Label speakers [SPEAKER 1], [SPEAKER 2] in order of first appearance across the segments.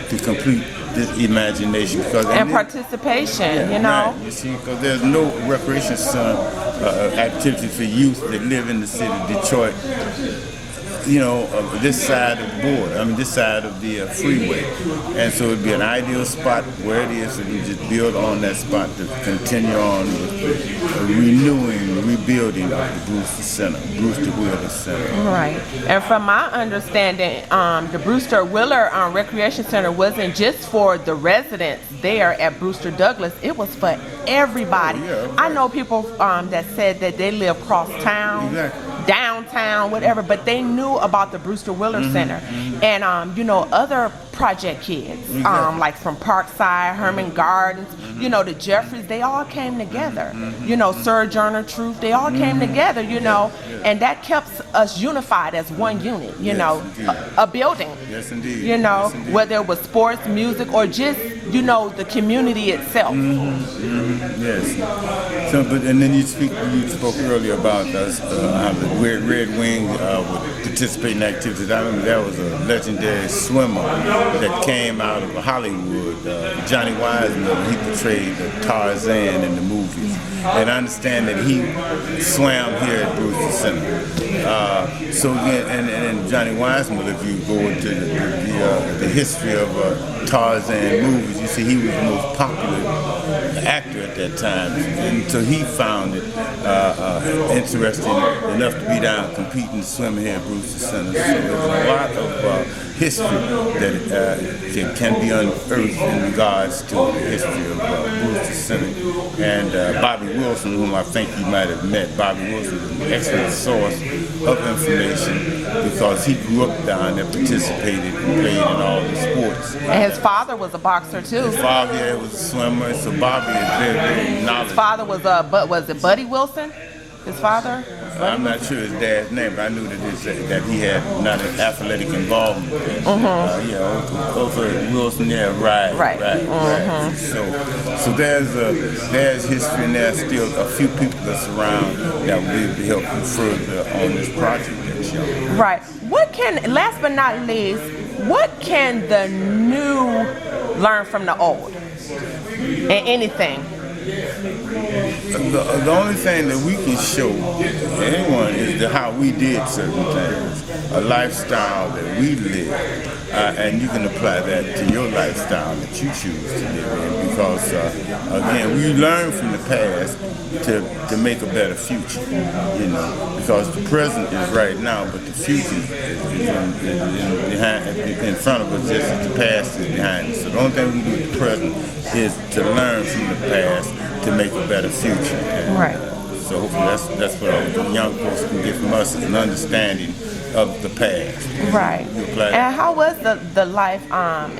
[SPEAKER 1] to complete this imagination.
[SPEAKER 2] And participation, you know.
[SPEAKER 1] Right. You see, because there's no recreation center activity for youth that live in the city of Detroit, you know, this side of the border, this side of the freeway. And so it'd be an ideal spot where it is, and you just build on that spot to continue on with rebuilding of the Brewster Wheeler Center.
[SPEAKER 2] Right. And from my understanding, the Brewster Wheeler Recreation Center wasn't just for the residents there at Brewster Douglas, it was for everybody.
[SPEAKER 1] Oh, yeah, right.
[SPEAKER 2] I know people that said that they live cross town.
[SPEAKER 1] Exactly.
[SPEAKER 2] Downtown, whatever, but they knew about the Brewster Wheeler Center. And you know, other project kids, like from Parkside, Herman Gardens, you know, the Jeffries, they all came together. You know, Sojourner Truth, they all came together, you know, and that kept us unified as one unit, you know, a building.
[SPEAKER 1] Yes, indeed.
[SPEAKER 2] You know,
[SPEAKER 1] yes, indeed.
[SPEAKER 2] whether it was sports, music, or just, you know, the community itself.
[SPEAKER 1] Yes. So, and then you spoke earlier about us, how the Red Wing would participate in activities. I remember that was a legendary swimmer that came out of Hollywood, Johnny Wiseman. He portrayed Tarzan in the movies. And I understand that he swam here at Brewster Center. So again, and Johnny Wiseman, if you go into the history of Tarzan movies, you see he was the most popular actor at that time, and so he found it interesting enough to be down competing swimming here at Brewster Center. So there's a lot of history that can be unearthed in regards to the history of Brewster Center. And Bobby Wilson, whom I think you might have met, Bobby Wilson is an excellent source of information because he grew up down there, participated and played in all the sports.
[SPEAKER 2] And his father was a boxer too.
[SPEAKER 1] His father was a swimmer, so Bobby is very knowledgeable.
[SPEAKER 2] His father was it Buddy Wilson? His father?
[SPEAKER 1] I'm not sure his dad's name, but I knew that he had not an athletic involvement. Over Wilson, right. So there's history, and there's still a few people that's around that will be able to help you further on this project that you're on.
[SPEAKER 2] Right. Last but not least, what can the new learn from the old? And anything?
[SPEAKER 1] The only thing that we can show anyone is how we did certain things, a lifestyle that we live, and you can apply that to your lifestyle that you choose to live in. Because again, we learn from the past to make a better future, you know. Because the present is right now, but the future is in front of us, just as the past is behind us. So the only thing we do with the present is to learn from the past to make a better future.
[SPEAKER 2] Right.
[SPEAKER 1] So hopefully that's what the young folks can get from us, is an understanding of the past.
[SPEAKER 2] Right. And how was the life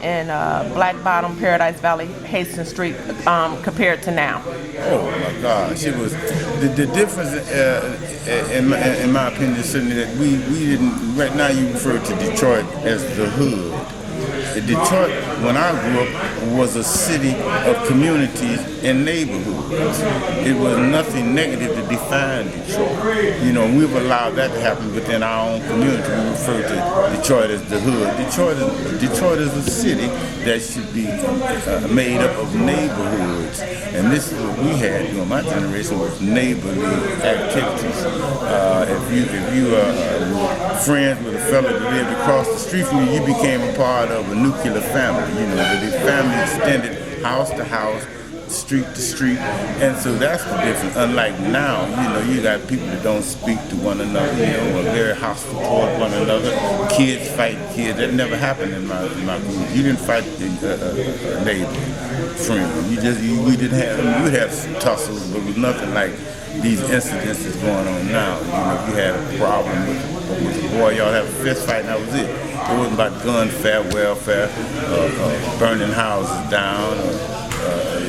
[SPEAKER 2] in Black Bottom, Paradise Valley, Hastings Street compared to now?
[SPEAKER 1] Oh my gosh, it was the difference. In my opinion, certainly that we didn't. Right now, you refer to Detroit as the hood. Detroit, when I grew up, was a city of communities and neighborhoods. It was nothing negative to define Detroit. You know, we've allowed that to happen within our own community. We refer to Detroit as the hood. Detroit is a city that should be made up of neighborhoods. And this is what we had during my generation, was neighborly activities. If you were friends with a fellow that lived across the street from you, you became a part of a nuclear family. You know, the family extended house to house, street to street, and so that's the difference. Unlike now, you know, you got people that don't speak to one another, you know, are very hostile toward one another. Kids fight kids. That never happened in my group. You didn't fight a neighbor, friend. We didn't have. We would have some tussles, but it was nothing like these incidences going on now. You know, if you had a problem with a boy, y'all have a fist fight, and that was it. It wasn't about gunfare, welfare, burning houses down.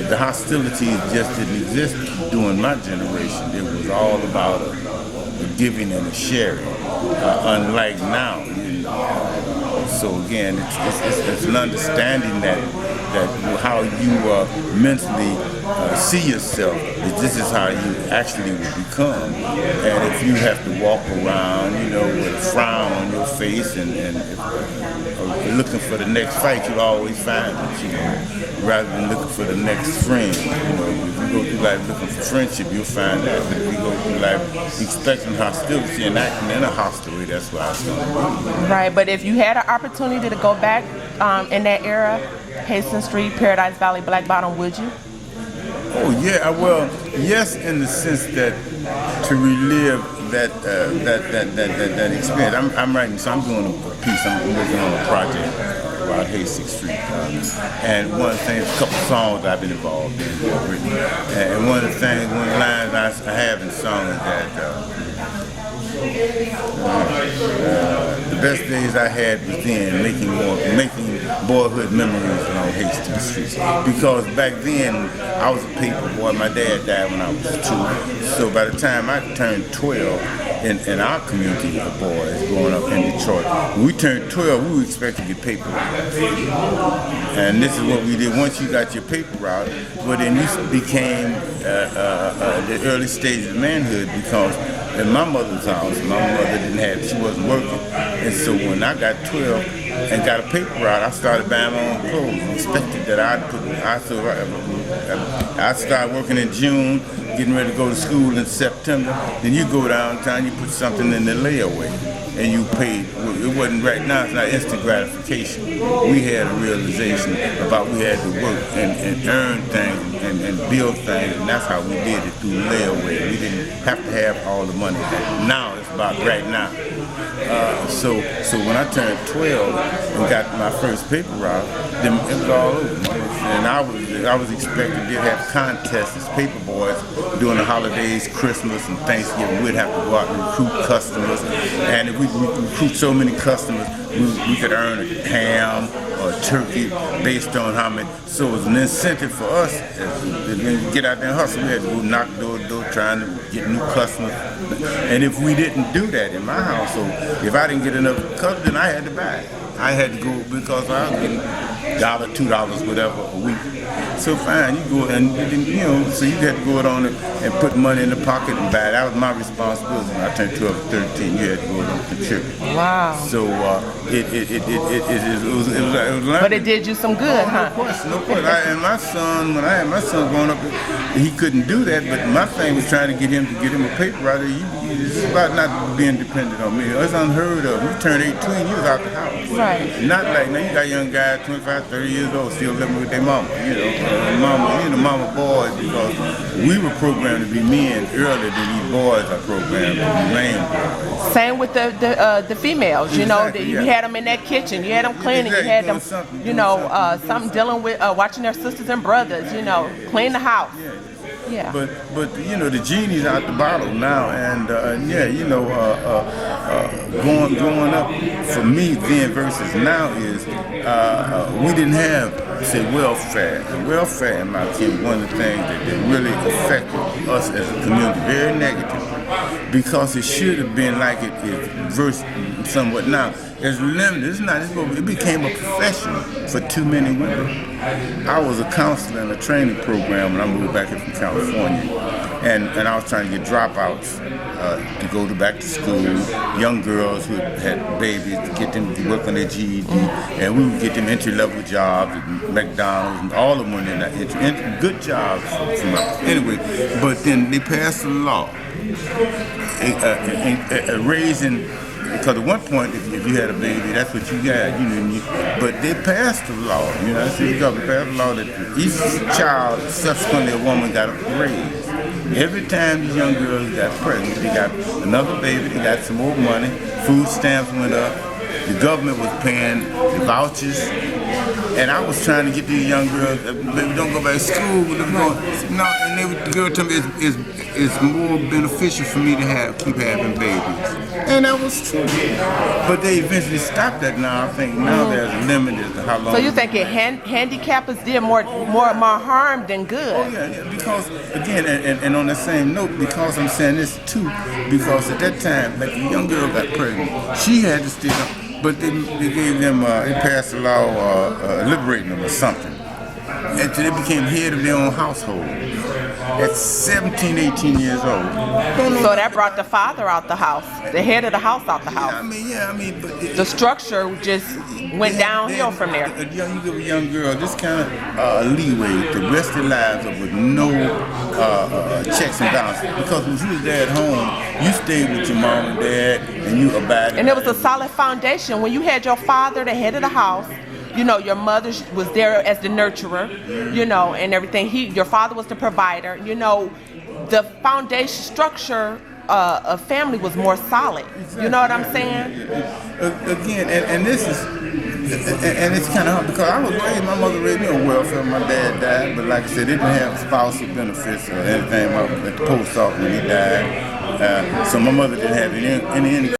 [SPEAKER 1] The hostilities just didn't exist during my generation. It was all about the giving and the sharing, unlike now. You know. So again, it's an understanding that that how you mentally see yourself, this is how you actually will become. And if you have to walk around, with a frown on your face and looking for the next fight, you'll always find it, rather than looking for the next friend. If you go through life looking for friendship, you'll find that. But if you go through life expecting hostility and acting in a hostile way, that's why it's going to be.
[SPEAKER 2] Right, but if you had an opportunity to go back in that era, Hastings Street, Paradise Valley, Black Bottom, would you?
[SPEAKER 1] Oh yeah, well, yes, in the sense that to relive that experience. I'm writing, so I'm doing a piece. I'm working on a project about Hastings Street, and one of the things, a couple of songs I've been involved in, written, and one of the lines I have in song is that. The best days I had was then making boyhood memories along Hastings Street. Because back then I was a paper boy. My dad died when I was 2. So by the time I turned 12 in our community of boys growing up in Detroit, when we turned 12, we were expected to get paper routes. And this is what we did. Once you got your paper route, well then you became the early stages of manhood, because in my mother's house, my mother she wasn't working. And so when I got 12 and got a paper route, I started buying my own clothes. Expected that I started working in June, getting ready to go to school in September. Then you go downtown, you put something in the layaway, and you paid. It wasn't right now, it's not instant gratification. We had a realization about we had to work and earn things and build things, and that's how we did it, through layaway. We didn't have to have all the money. Now it's about right now. So when I turned 12 and got my first paper route, then it was all over. And I was expected to have contests as paper boys during the holidays, Christmas and Thanksgiving. We'd have to go out and recruit customers, and if we recruit so many customers, we could earn a ham or a turkey based on how many. So it was an incentive for us to get out there and hustle. We had to go knock door to door trying to get new customers. And if we didn't do that in my household, if I didn't get enough customers, then I had to buy it. I had to go because I was getting $1, $2, whatever a week. So fine, you go and so you had to go on and put money in the pocket and buy it. That was my responsibility. When I turned 12 or 13, you had to go to contribute.
[SPEAKER 2] Wow.
[SPEAKER 1] So it was.
[SPEAKER 2] But it did you some good, huh?
[SPEAKER 1] No question. And my son, when I had my son growing up, he couldn't do that. But my thing was trying to get him a paper route. It's about not being dependent on me. It's unheard of. You turned 18, you was out the house.
[SPEAKER 2] Right.
[SPEAKER 1] Not like now. You got young guys, 25, 30 years old, still living with their mama. Mama boys, because we were programmed to be men earlier than these boys are programmed to be lame boys.
[SPEAKER 2] Same with the females.
[SPEAKER 1] Exactly,
[SPEAKER 2] You had them in that kitchen. You had them cleaning.
[SPEAKER 1] Exactly.
[SPEAKER 2] You had them, something dealing with watching their sisters and brothers. Clean the house. Yeah.
[SPEAKER 1] But the genie's out the bottle now, and growing up for me then versus now is we didn't have, say, welfare. And welfare in my opinion, one of the things that really affected us as a community very negatively, because it should have been like it is versus somewhat now. It's limited. It's not. It became a profession for too many women. I was a counselor in a training program when I moved back here from California, and I was trying to get dropouts to go back to school, young girls who had babies, to get them to work on their GED, and we would get them entry-level jobs at McDonald's, and all of them were in that good jobs. Anyway, but then they passed a law raising. Because at one point, if you had a baby, that's what you got, but they passed a law, the government passed a law that each child, subsequently a woman, got a raise. Every time these young girls got pregnant, they got another baby, they got some more money, food stamps went up, the government was paying the vouchers, and I was trying to get these young girls, baby, don't go back to school, and the girl told me it's more beneficial for me to keep having babies. And that was true. But they eventually stopped that now. I think now there's a limit as to how long.
[SPEAKER 2] So you think handicappers did more harm than good?
[SPEAKER 1] Oh, yeah, because, again, and on the same note, because I'm saying this too, because at that time, like the young girl got pregnant, she had to stay up, but they gave them, they passed a law liberating them or something. until they became head of their own household at 17, 18 years old.
[SPEAKER 2] So that brought the father out the house, the head of the house out the house.
[SPEAKER 1] But
[SPEAKER 2] the structure just went downhill from there.
[SPEAKER 1] You give a young girl this kind of leeway to rest their lives up with no checks and balances. Because when you was there at home, you stayed with your mom and dad, and you abided.
[SPEAKER 2] And it was a solid foundation. When you had your father, the head of the house, you know, your mother was there as the nurturer, you know, and everything. Your father was the provider. You know, the foundation structure of family was more solid. Exactly. You know what I'm saying?
[SPEAKER 1] Again, and this is, and it's kind of hard because I was raised. My mother raised me on welfare. My dad died, but like I said, they didn't have spousal benefits or anything at the post office when he died. So my mother didn't have any income.